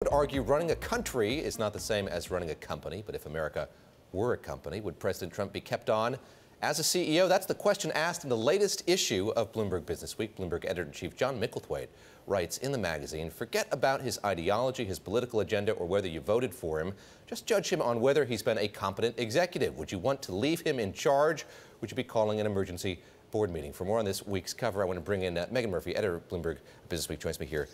Would argue running a country is not the same as running a company, but if America were a company, would President Trump be kept on as a CEO? That's the question asked in the latest issue of Bloomberg Businessweek. Bloomberg editor-in-chief John Micklethwait writes in the magazine, forget about his ideology, his political agenda, or whether you voted for him. Just judge him on whether he's been a competent executive. Would you want to leave him in charge? Would you be calling an emergency board meeting? For more on this week's cover, I want to bring in Megan Murphy, editor of Bloomberg Businessweek, joins me here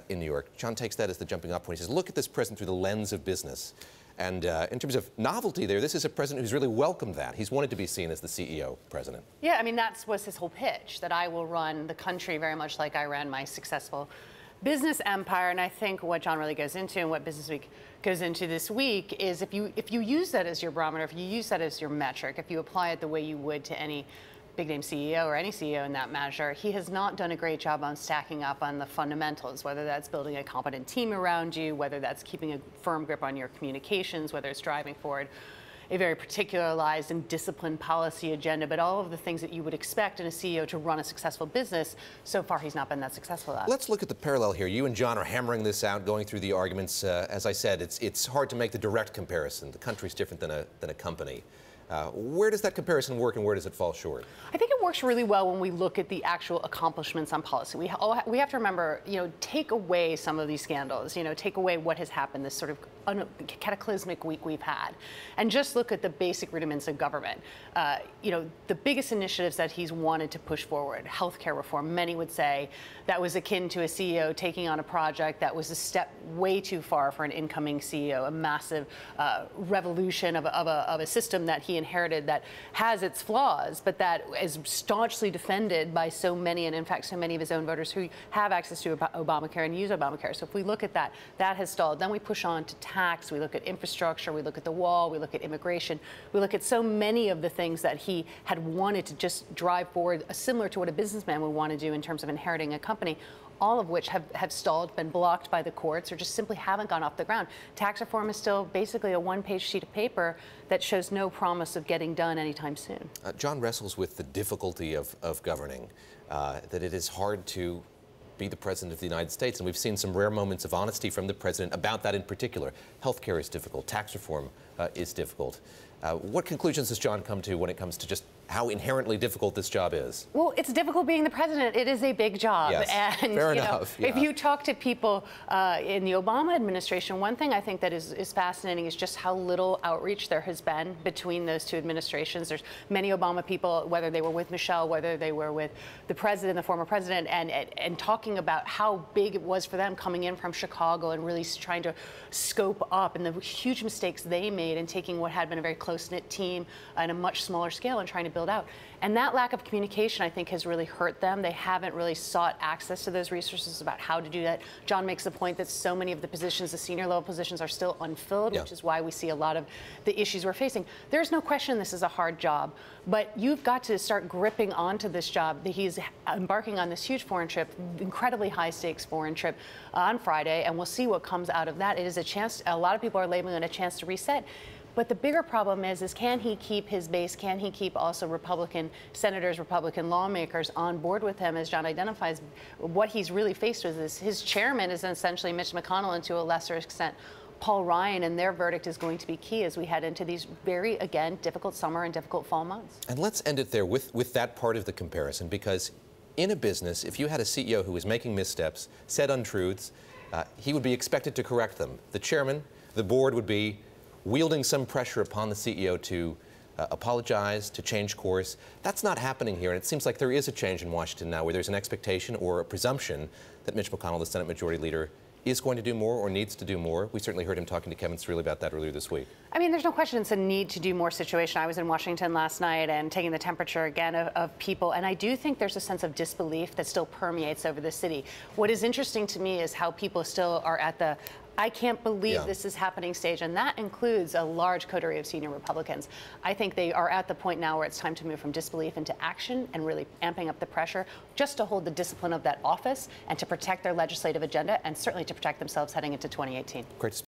in New York. John takes that as the jumping off point. He says, look at this president through the lens of business. And in terms of novelty there, this is a president who's really welcomed that. He's wanted to be seen as the CEO president. Yeah, I mean, that was his whole pitch, that I will run the country very much like I ran my successful business empire. And I think what John really goes into and what Businessweek goes into this week is if you use that as your barometer, if you use that as your metric, if you apply it the way you would to any big name CEO or any CEO in that measure, he has not done a great job on stacking up on the fundamentals, whether that's building a competent team around you, whether that's keeping a firm grip on your communications, whether it's driving forward a very particularized and disciplined policy agenda, but all of the things that you would expect in a CEO to run a successful business. So far, he's not been that successful at. Let's look at the parallel here. You and John are hammering this out, going through the arguments. As I said, it's hard to make the direct comparison. The country's different than a company. Where does that comparison work and where does it fall short? I think it works really well when we look at the actual accomplishments on policy. We have to remember, take away some of these scandals, take away what has happened, this sort of cataclysmic week we've had, and just look at the basic rudiments of government. The biggest initiatives that he's wanted to push forward, healthcare reform, many would say that was akin to a CEO taking on a project that was a step way too far for an incoming CEO, a massive revolution of a system that he inherited that has its flaws, but that is staunchly defended by so many, and in fact so many of his own voters who have access to Obamacare and use Obamacare. So if we look at that, that has stalled. Then we push on to tax, we look at infrastructure, we look at the wall, we look at immigration, we look at so many of the things that he had wanted to just drive forward, similar to what a businessman would want to do in terms of inheriting a company, all of which have stalled, been blocked by the courts, or just simply haven't gone off the ground. Tax reform is still basically a one-page sheet of paper that shows no promise of getting done anytime soon. John wrestles with the difficulty of governing, that it is hard to be the president of the United States, and we've seen some rare moments of honesty from the president about that in particular. Healthcare is difficult, tax reform is difficult. What conclusions does John come to when it comes to just how inherently difficult this job is? Well, it's difficult being the president. It is a big job. Yes, and fair enough. Yeah. If you talk to people in the Obama administration, one thing I think that is fascinating is just how little outreach there has been between those two administrations. There's many Obama people, whether they were with Michelle, whether they were with the president, the former president, and talking about how big it was for them coming in from Chicago and really trying to scope up and the huge mistakes they made in taking what had been a very close-knit team on a much smaller scale and trying to build out. And that lack of communication, I think, has really hurt them. They haven't really sought access to those resources about how to do that. John makes the point that so many of the positions, the senior level positions, are still unfilled, which is why we see a lot of the issues we're facing. There's no question this is a hard job, but you've got to start gripping onto this job. He's embarking on this huge foreign trip, incredibly high stakes foreign trip on Friday, and we'll see what comes out of that. It is a chance, a lot of people are labeling it a chance to reset. But the bigger problem is can he keep his base? Can he keep also Republican senators, Republican lawmakers on board with him? As John identifies, what he's really faced with is his chairman is essentially Mitch McConnell, and to a lesser extent Paul Ryan, and their verdict is going to be key as we head into these very, again, difficult summer and difficult fall months. And let's end it there with that part of the comparison, because in a business, if you had a CEO who was making missteps, said untruths, he would be expected to correct them. The chairman, the board would be wielding some pressure upon the CEO to apologize, to change course. That's not happening here, and it seems like there is a change in Washington now where there's an expectation or a presumption that Mitch McConnell, the Senate Majority Leader, is going to do more or needs to do more. We certainly heard him talking to Kevin Streeley about that earlier this week. I mean, there's no question it's a need to do more situation. I was in Washington last night and taking the temperature again of people, and I do think there's a sense of disbelief that still permeates over the city. What is interesting to me is how people still are at the I can't believe this is happening stage, and that includes a large coterie of senior Republicans. I think they are at the point now where it's time to move from disbelief into action and really amping up the pressure just to hold the discipline of that office and to protect their legislative agenda and certainly to protect themselves heading into 2018. Great.